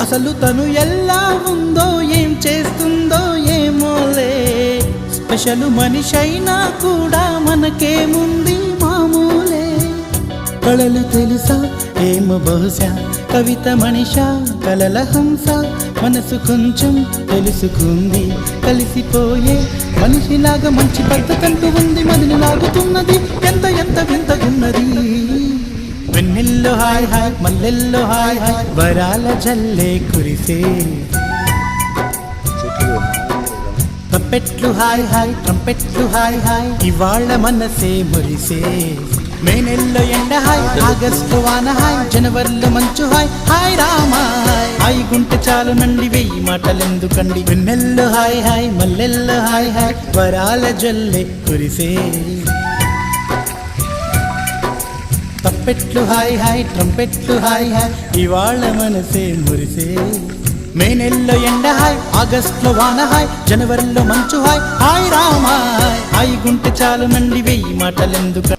అసలు తను ఎలా ఉందో ఏం చేస్తుందో ఏమోలే, స్పెషల్ మనిషైనా కూడా మనకేముంది మామూలే. కళలు తెలుసా ఏమో బహుశా, కవిత మనిషా కలల హంస, మనసు కొంచెం తెలుసుకుంది కలిసిపోయే మనిషిలాగా, మంచి పద్ధతంటూ ఉంది మదిని లాగుతున్నది, ఎంత ఎంత వింతగున్నది. వెన్నెల్లో హాయ్ హాయ్ మల్లెల్లో హాయ్ హాయ్, వరాల జల్లే కురిసే, ట్రంపెట్లు హాయ్ హాయ్ ట్రంపెట్లు హాయ్ హాయ్, ఇవాళ మనసే మురిసే. మే నెలలో ఎండ హాయ్, ఆగస్టు వాన హాయ్, జనవరిలో మంచు హాయ్, హాయ్ రామా హాయ్ గుంటె చాలు నండి వెయ్యి మాటలెందుకండి. వెన్నెల్లో హాయ్ హాయ్ మల్లెల్లో హాయ్ హాయ్, వరాల జల్లే కురిసే, తప్పెట్లు హాయ్ హాయ్ ట్రంపెట్లు హాయ్ హాయ్, ఇవాళ మనసే మురిసే. మే నెలలో ఎండ హాయ్, ఆగస్టులో వాన హాయ్, జనవరిలో మంచు హాయ్, హాయ్ రామా హాయ్ గుంటె చాలు నండి వెయ్యి మాటలెందుకు.